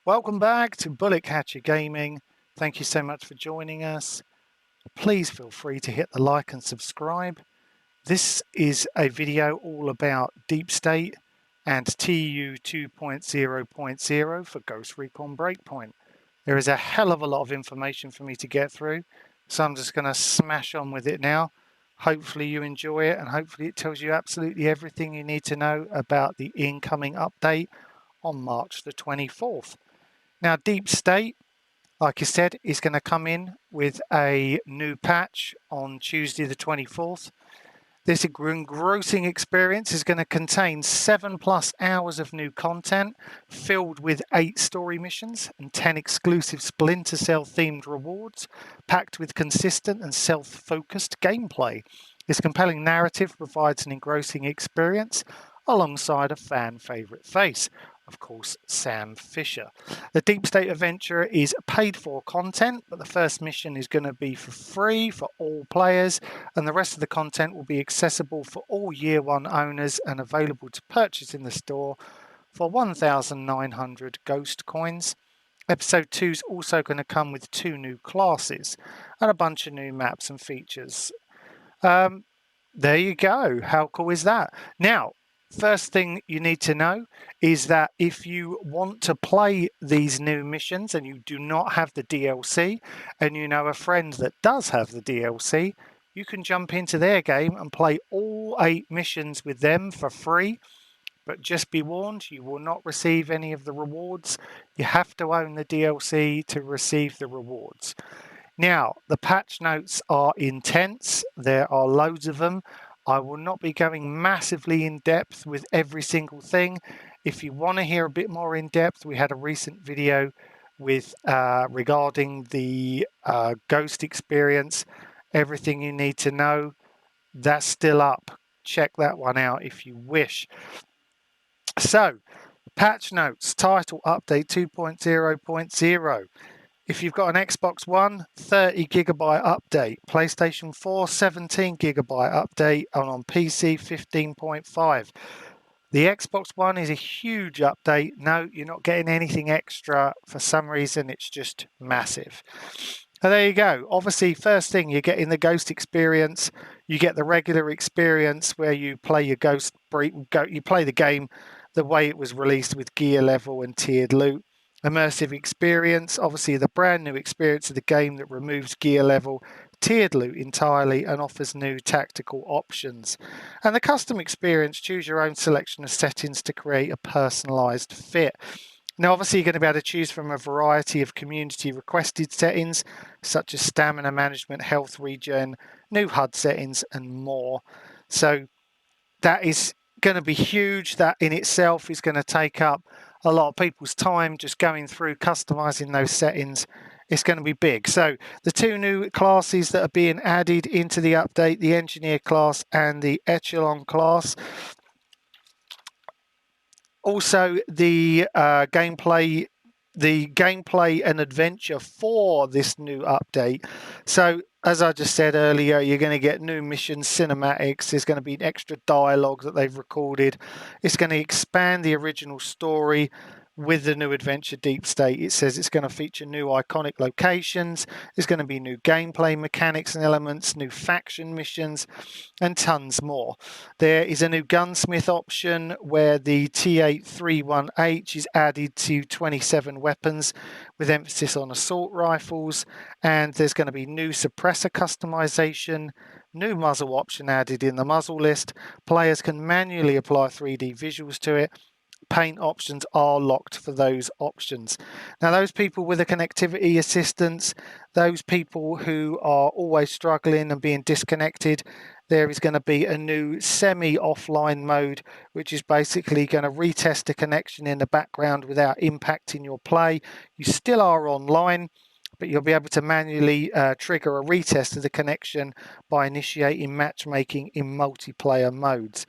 Welcome back to Bullet Catcher Gaming. Thank you so much for joining us. Please feel free to hit the like and subscribe. This is a video all about Deep State and TU 2.0.0 for Ghost Recon BreakPoint. There is a hell of a lot of information for me to get through, so I'm just going to smash on with it now. Hopefully you enjoy it, and hopefully it tells you absolutely everything you need to know about the incoming update on March the 24th. Now, Deep State, like I said, is going to come in with a new patch on Tuesday the 24th. This engrossing experience is going to contain 7+ hours of new content, filled with 8 story missions and 10 exclusive Splinter Cell themed rewards, packed with consistent and self-focused gameplay. This compelling narrative provides an engrossing experience alongside a fan favourite face, of course, Sam Fisher. The Deep State Adventure is paid for content, but the first mission is going to be for free for all players, and the rest of the content will be accessible for all Year 1 owners and available to purchase in the store for 1,900 Ghost coins. Episode 2 is also going to come with 2 new classes and a bunch of new maps and features. There you go. How cool is that? Now, first thing you need to know is that if you want to play these new missions and you do not have the DLC, and you know a friend that does have the DLC, you can jump into their game and play all 8 missions with them for free. But just be warned, you will not receive any of the rewards. You have to own the DLC to receive the rewards. Now, the patch notes are intense. There are loads of them. I will not be going massively in depth with every single thing. If you want to hear a bit more in depth, we had a recent video with regarding the Ghost Experience, everything you need to know. That's still up. Check that one out if you wish. So, patch notes, title update 2.0.0. If you've got an Xbox One, 30 gigabyte update. PlayStation 4, 17 gigabyte update. And on PC, 15.5. The Xbox One is a huge update. No, you're not getting anything extra. For some reason, it's just massive. And there you go. Obviously, first thing, you're getting the Ghost Experience. You get the regular experience where you play your you play the game the way it was released with gear level and tiered loot. Immersive experience, obviously the brand new experience of the game that removes gear level, tiered loot entirely, and offers new tactical options. And the custom experience, choose your own selection of settings to create a personalized fit. Now, obviously, you're going to be able to choose from a variety of community requested settings, such as stamina management, health regen, new HUD settings, and more. So that is going to be huge. That in itself is going to take up a lot of people's time just going through customizing those settings. It's going to be big. So the 2 new classes that are being added into the update, the Engineer class and the Echelon class. Also, the gameplay and adventure for this new update. So, as I just said earlier, you're going to get new missions, cinematics. There's going to be extra dialogue that they've recorded. It's going to expand the original story with the new adventure Deep State. It says it's going to feature new iconic locations. There's going to be new gameplay mechanics and elements, new faction missions, and tons more. There is a new gunsmith option where the T831H is added to 27 weapons with emphasis on assault rifles, and there's going to be new suppressor customization, new muzzle option added in the muzzle list. Players can manually apply 3D visuals to it. Paint options are locked for those options. Now, those people with a connectivity assistance, those people who are always struggling and being disconnected, there is going to be a new semi-offline mode, which is basically going to retest the connection in the background without impacting your play. You still are online, but you'll be able to manually trigger a retest of the connection by initiating matchmaking in multiplayer modes.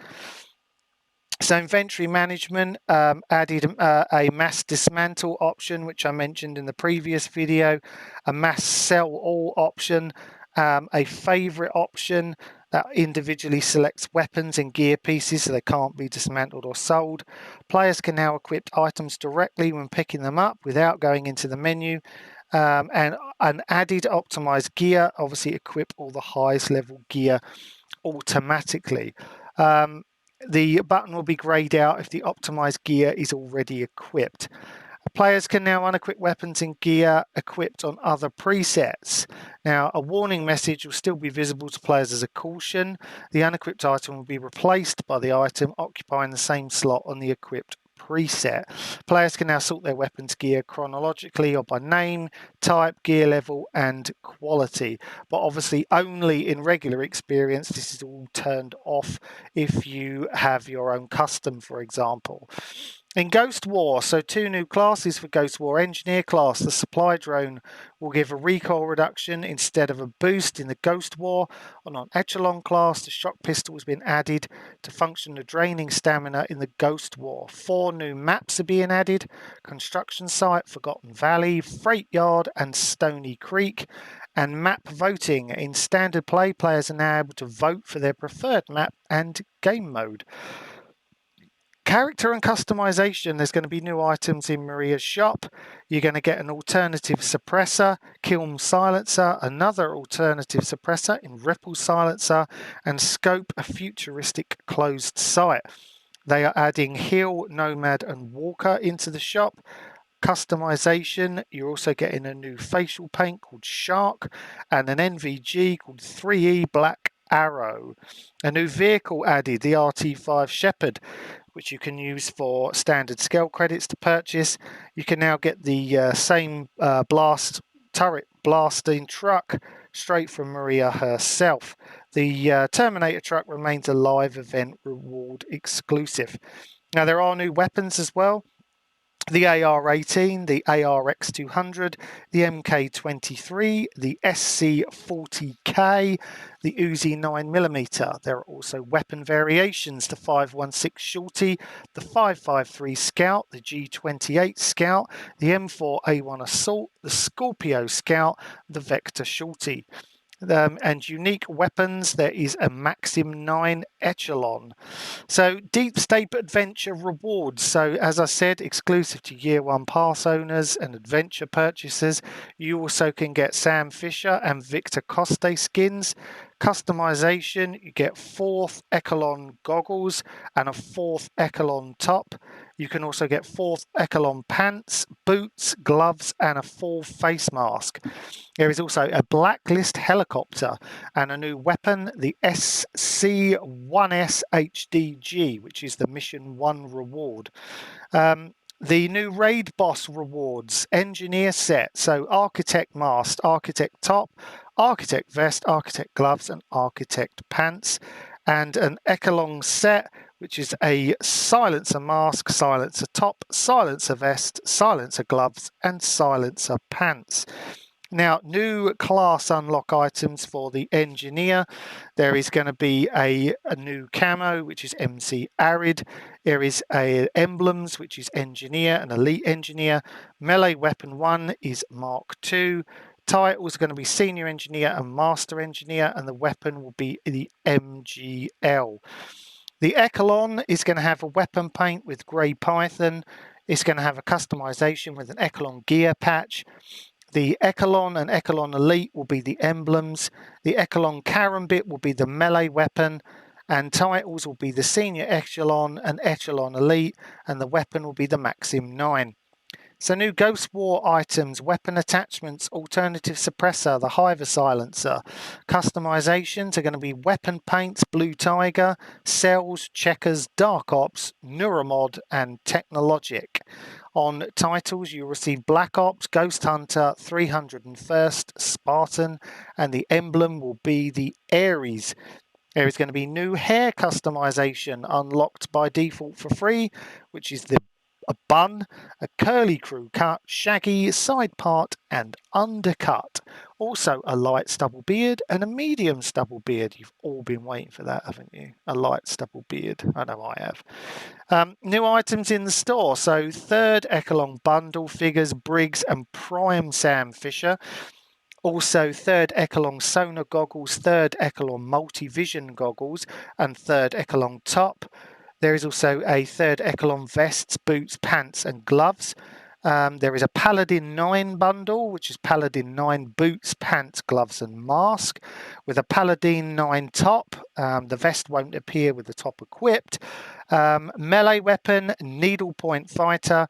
So inventory management added a mass dismantle option, which I mentioned in the previous video, a mass sell all option, a favorite option, that individually selects weapons and gear pieces so they can't be dismantled or sold. Players can now equip items directly when picking them up without going into the menu. And an added optimized gear, obviously equip all the highest level gear automatically. The button will be grayed out if the optimized gear is already equipped. Players can now unequip weapons and gear equipped on other presets. Now, a warning message will still be visible to players as a caution. The unequipped item will be replaced by the item occupying the same slot on the equipped preset. Players can now sort their weapons gear chronologically or by name, type, gear level, and quality. But obviously, only in regular experience, this is all turned off if you have your own custom, for example. In Ghost War, so 2 new classes for Ghost War. Engineer class, the supply drone will give a recoil reduction instead of a boost in the Ghost War. On Echelon class, the shock pistol has been added to function the draining stamina in the Ghost War. 4 new maps are being added: Construction Site, Forgotten Valley, Freight Yard, and Stony Creek. And map voting. In standard play, players are now able to vote for their preferred map and game mode. Character and customization. There's going to be new items in Maria's shop. You're going to get an alternative suppressor, Kiln Silencer, another alternative suppressor in Ripple Silencer, and Scope, a futuristic closed sight. They are adding Hill, Nomad, and Walker into the shop. Customization, you're also getting a new facial paint called Shark and an NVG called 3E Black Arrow. A new vehicle added, the RT5 Shepherd, which you can use for standard scale credits to purchase. You can now get the same turret blasting truck straight from Maria herself. The Terminator truck remains a live event reward exclusive. Now, there are new weapons as well. The AR-18, the ARX-200, the MK-23, the SC-40K, the Uzi 9mm. There are also weapon variations: the 5.16 Shorty, the 5.53 Scout, the G28 Scout, the M4A1 Assault, the Scorpio Scout, the Vector Shorty. And unique weapons, there is a Maxim 9 Echelon. So Deep State Adventure rewards. So as I said, exclusive to Year 1 pass owners and adventure purchasers. You also can get Sam Fisher and Victor Coste skins. Customization, you get 4th Echelon goggles and a 4th Echelon top. You can also get 4th Echelon pants, boots, gloves, and a full face mask. There is also a Blacklist helicopter and a new weapon, the SC-1S HDG, which is the Mission 1 reward. The new Raid Boss rewards, Engineer set, so Architect Mask, Architect Top, Architect Vest, Architect Gloves, and Architect Pants. And an Echelon set, which is a Silencer Mask, Silencer Top, Silencer Vest, Silencer Gloves, and Silencer Pants. Now, new class unlock items for the Engineer. There is going to be a new camo, which is MC Arid. There is emblems, which is Engineer and Elite Engineer. Melee Weapon 1 is Mark II. Titles are going to be Senior Engineer and Master Engineer, and the weapon will be the MGL. The Echelon is going to have a weapon paint with Grey Python. It's going to have a customization with an Echelon gear patch. The Echelon and Echelon Elite will be the emblems. The Echelon Karambit will be the melee weapon. And titles will be the Senior Echelon and Echelon Elite. And the weapon will be the Maxim 9. So new Ghost War items, weapon attachments, alternative suppressor, the Hiver Silencer. Customizations are going to be weapon paints, Blue Tiger, Cells, Checkers, Dark Ops, Neuromod, and Technologic. On titles, you'll receive Black Ops, Ghost Hunter, 301st, Spartan, and the emblem will be the Ares. There is going to be new hair customization unlocked by default for free, which is a bun, a curly crew cut, shaggy, side part, and undercut. Also a light stubble beard and a medium stubble beard. You've all been waiting for that, haven't you? A light stubble beard. I know I have. New items in the store. So 3rd Echelon bundle figures, Briggs and Prime Sam Fisher. Also, third echelon sonar goggles, third echelon multi-vision goggles, and third echelon top. There is also a third echelon vests, boots, pants, and gloves. There is a Paladin 9 bundle, which is Paladin 9 boots, pants, gloves, and mask, with a Paladin 9 top. The vest won't appear with the top equipped. Melee weapon, needlepoint fighter,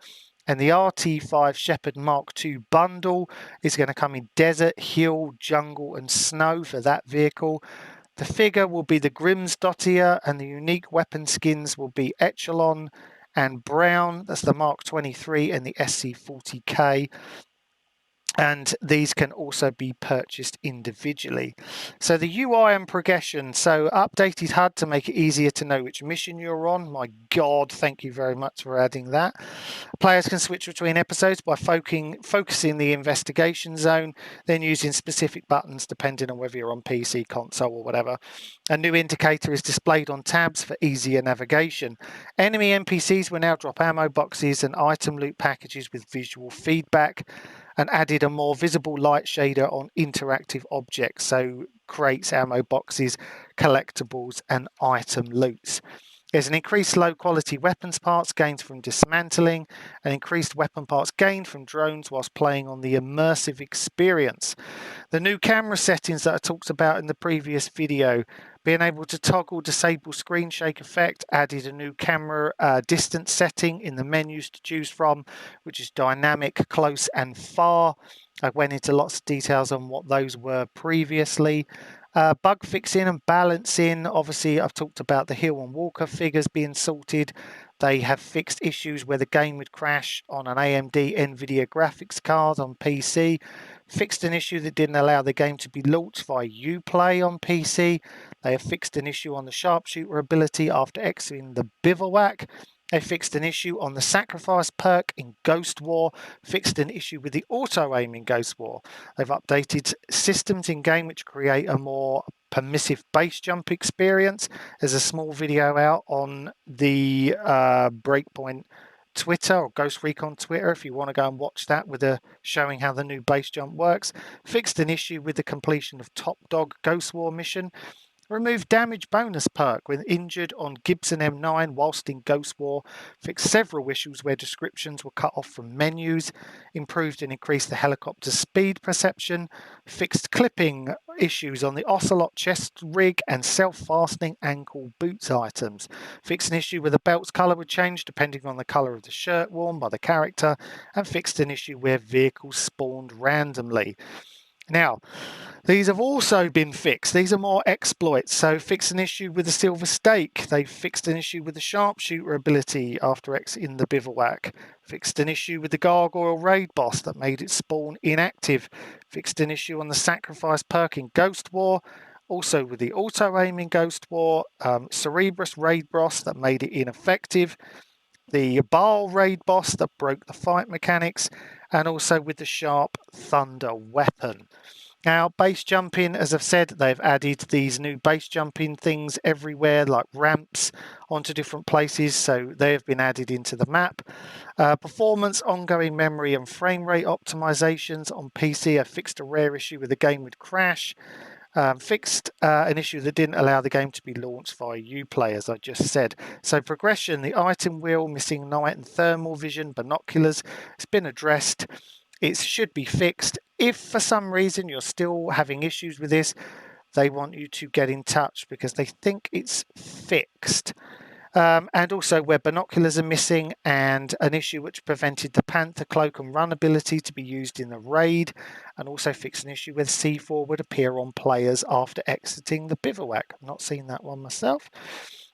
and the RT5 Shepherd Mark II bundle is going to come in desert, hill, jungle, and snow for that vehicle. The figure will be the Grimsdottir, and the unique weapon skins will be Echelon and Brown. That's the Mark 23 and the SC40K. And these can also be purchased individually. So the UI and progression. So updated HUD to make it easier to know which mission you're on. My God, thank you very much for adding that. Players can switch between episodes by focusing the investigation zone, then using specific buttons depending on whether you're on PC, console, or whatever. A new indicator is displayed on tabs for easier navigation. Enemy NPCs will now drop ammo boxes and item loot packages with visual feedback, and added a more visible light shader on interactive objects, so crates, ammo boxes, collectibles, and item loots. There's an increased low quality weapons parts gained from dismantling, and increased weapon parts gained from drones whilst playing on the immersive experience. The new camera settings that I talked about in the previous video, being able to toggle disable screen shake effect, added a new camera distance setting in the menus to choose from, which is dynamic, close, and far. I went into lots of details on what those were previously. Bug fixing and balancing. Obviously, I've talked about the Hill and Walker figures being sorted. They have fixed issues where the game would crash on an AMD NVIDIA graphics card on PC. Fixed an issue that didn't allow the game to be launched via Uplay on PC. They have fixed an issue on the sharpshooter ability after exiting the bivouac. They fixed an issue on the sacrifice perk in Ghost War, fixed an issue with the auto-aim in Ghost War. They've updated systems in-game which create a more permissive base jump experience. There's a small video out on the BreakPoint Twitter or Ghost Recon Twitter if you want to go and watch that with showing how the new base jump works. Fixed an issue with the completion of Top Dog Ghost War mission. Removed damage bonus perk when injured on Gibson M9 whilst in Ghost War. Fixed several issues where descriptions were cut off from menus. Improved and increased the helicopter speed perception. Fixed clipping issues on the Ocelot chest rig and self-fastening ankle boots items. Fixed an issue where the belt's colour would change depending on the colour of the shirt worn by the character. And fixed an issue where vehicles spawned randomly. Now, these have also been fixed. These are more exploits. So fixed an issue with the silver stake. They fixed an issue with the sharpshooter ability after exiting the bivouac. Fixed an issue with the gargoyle raid boss that made it spawn inactive. Fixed an issue on the sacrifice perk in Ghost War. Also with the auto-aim in Ghost War. Cerebrus raid boss that made it ineffective. The Baal raid boss that broke the fight mechanics, and also with the sharp thunder weapon. Now, base jumping, as I've said, they've added these new base jumping things everywhere, like ramps onto different places, so they have been added into the map. Performance, ongoing memory, and frame rate optimizations on PC have fixed a rare issue where the game would crash. Fixed an issue that didn't allow the game to be launched via Uplay, as I just said. So progression, the item wheel, missing night and thermal vision, binoculars, it's been addressed. It should be fixed. If for some reason you're still having issues with this, they want you to get in touch because they think it's fixed. And also where binoculars are missing, and an issue which prevented the Panther cloak and run ability to be used in the raid, and also fix an issue where C4 would appear on players after exiting the bivouac. I've not seen that one myself.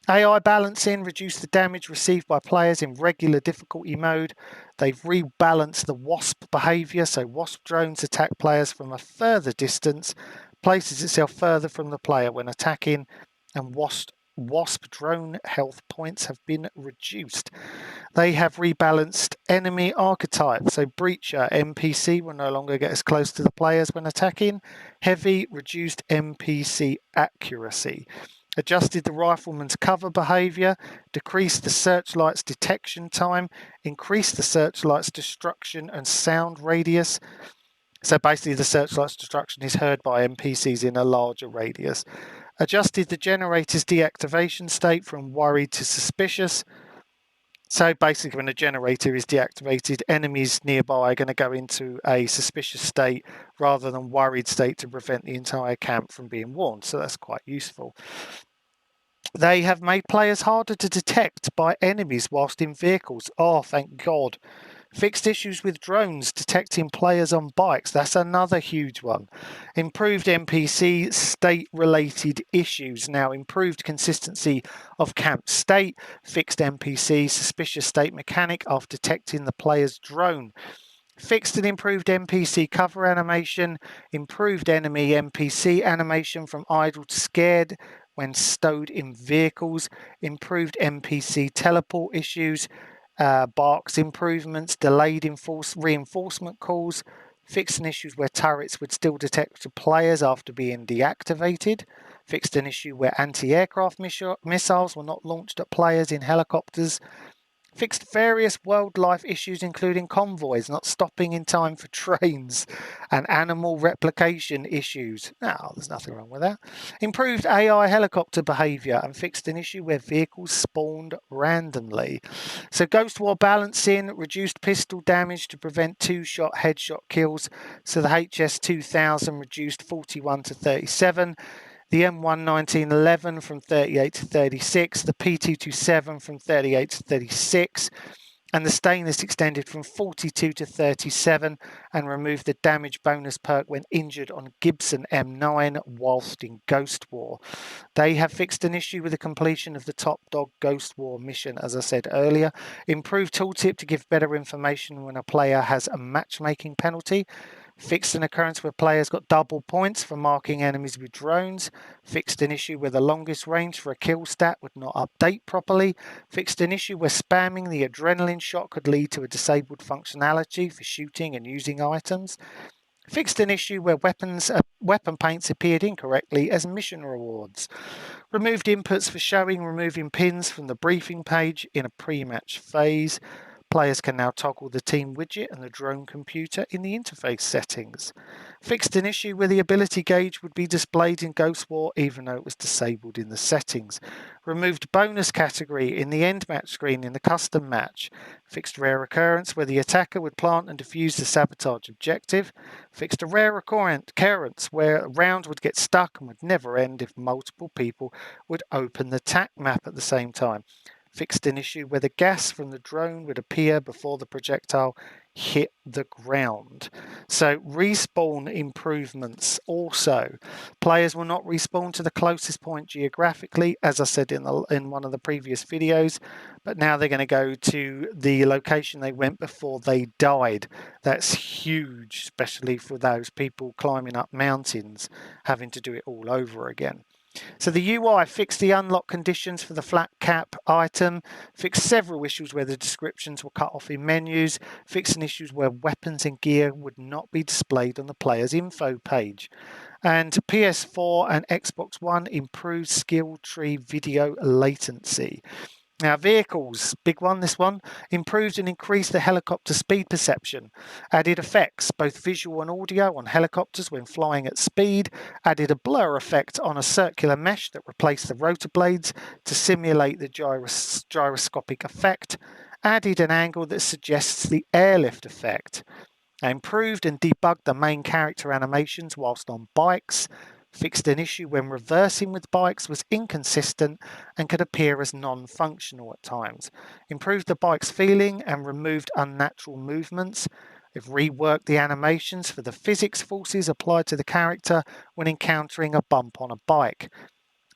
AI balancing reduced the damage received by players in regular difficulty mode. They've rebalanced the wasp behavior, so wasp drones attack players from a further distance, places itself further from the player when attacking, and wasp drone health points have been reduced. They have rebalanced enemy archetypes, so Breacher NPC will no longer get as close to the players when attacking. Heavy reduced NPC accuracy. Adjusted the rifleman's cover behavior, decreased the searchlight's detection time, increased the searchlight's destruction and sound radius, So basically the searchlight's destruction is heard by NPCs in a larger radius. Adjusted the generator's deactivation state from worried to suspicious. So basically when a generator is deactivated, enemies nearby are going to go into a suspicious state rather than worried state to prevent the entire camp from being warned. So that's quite useful. They have made players harder to detect by enemies whilst in vehicles. Oh, thank God. Fixed issues with drones detecting players on bikes. That's another huge one. Improved NPC state-related issues. Now, improved consistency of camp state. Fixed NPC suspicious state mechanic after detecting the player's drone. Fixed and improved NPC cover animation. Improved enemy NPC animation from idle to scared when stowed in vehicles. Improved NPC teleport issues. Barks improvements, delayed reinforcement calls, fixed an issue where turrets would still detect players after being deactivated, fixed an issue where anti-aircraft missiles were not launched at players in helicopters, fixed various wildlife issues including convoys not stopping in time for trains and animal replication issues. Now, there's nothing wrong with that. Improved AI helicopter behaviour and fixed an issue where vehicles spawned randomly. So Ghost War balancing, reduced pistol damage to prevent two-shot headshot kills. So the HS-2000 reduced 41 to 37. The M11911 from 38 to 36, the P227 from 38 to 36, and the stainless extended from 42 to 37 and removed the damage bonus perk when injured on Gibson M9 whilst in Ghost War. They have fixed an issue with the completion of the Top Dog Ghost War mission, as I said earlier. Improved tooltip to give better information when a player has a matchmaking penalty. Fixed an occurrence where players got double points for marking enemies with drones. Fixed an issue where the longest range for a kill stat would not update properly. Fixed an issue where spamming the adrenaline shot could lead to a disabled functionality for shooting and using items. Fixed an issue where weapon paints appeared incorrectly as mission rewards. Removed inputs for removing pins from the briefing page in a pre-match phase. Players can now toggle the team widget and the drone computer in the interface settings. Fixed an issue where the ability gauge would be displayed in Ghost War even though it was disabled in the settings. Removed bonus category in the end match screen in the custom match. Fixed rare occurrence where the attacker would plant and defuse the sabotage objective. Fixed a rare occurrence where a round would get stuck and would never end if multiple people would open the TAC map at the same time. Fixed an issue where the gas from the drone would appear before the projectile hit the ground. So respawn improvements also. Players will not respawn to the closest point geographically, as I said in one of the previous videos, but now they're going to go to the location they went before they died. That's huge, especially for those people climbing up mountains, having to do it all over again. So the UI fixed the unlock conditions for the flat cap item, fixed several issues where the descriptions were cut off in menus, fixed issues where weapons and gear would not be displayed on the player's info page. And PS4 and Xbox One improved skill tree video latency. Now, vehicles, big one, this one, improved and increased the helicopter speed perception, added effects, both visual and audio, on helicopters when flying at speed, added a blur effect on a circular mesh that replaced the rotor blades to simulate the gyroscopic effect, added an angle that suggests the airlift effect, improved and debugged the main character animations whilst on bikes, fixed an issue when reversing with bikes was inconsistent and could appear as non-functional at times, improved the bike's feeling and removed unnatural movements. They've reworked the animations for the physics forces applied to the character when encountering a bump on a bike.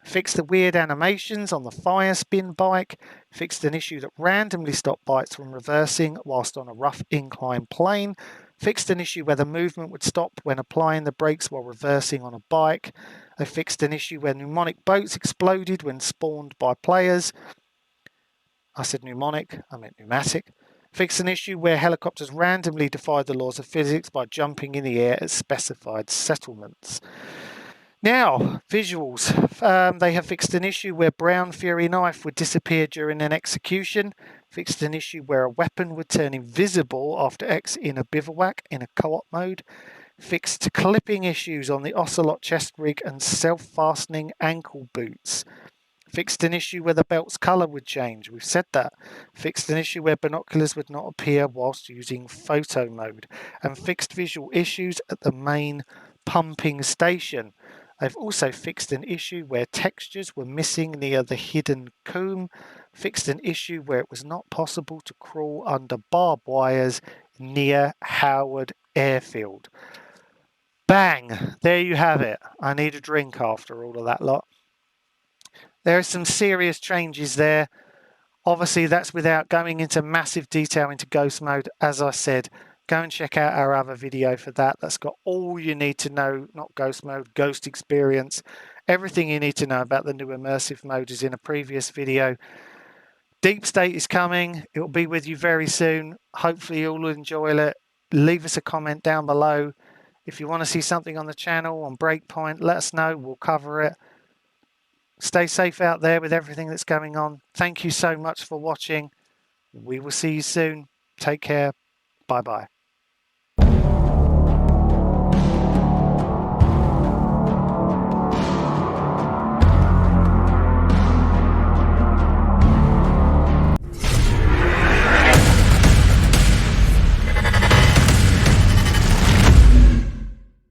Fixed the weird animations on the fire spin bike, fixed an issue that randomly stopped bikes from reversing whilst on a rough incline plane, fixed an issue where the movement would stop when applying the brakes while reversing on a bike. They fixed an issue where pneumonic boats exploded when spawned by players. I said pneumonic, I meant pneumatic. Fixed an issue where helicopters randomly defied the laws of physics by jumping in the air at specified settlements. Now, visuals. They have fixed an issue where Brown Fury knife would disappear during an execution. Fixed an issue where a weapon would turn invisible after exiting a bivouac in a co-op mode. fixed clipping issues on the Ocelot chest rig and self-fastening ankle boots. Fixed an issue where the belt's colour would change. We've said that. Fixed an issue where binoculars would not appear whilst using photo mode. And fixed visual issues at the main pumping station. They've also fixed an issue where textures were missing near the hidden comb. Fixed an issue where it was not possible to crawl under barbed wires near Howard Airfield. Bang! There you have it. I need a drink after all of that lot. There are some serious changes there. Obviously, that's without going into massive detail into Ghost Mode. As I said, go and check out our other video for that. That's got all you need to know, not Ghost Mode, Ghost Experience. Everything you need to know about the new Immersive Mode is in a previous video. Deep State is coming. It will be with you very soon. Hopefully you'll enjoy it. Leave us a comment down below. If you want to see something on the channel, on BreakPoint, let us know. We'll cover it. Stay safe out there with everything that's going on. Thank you so much for watching. We will see you soon. Take care. Bye-bye.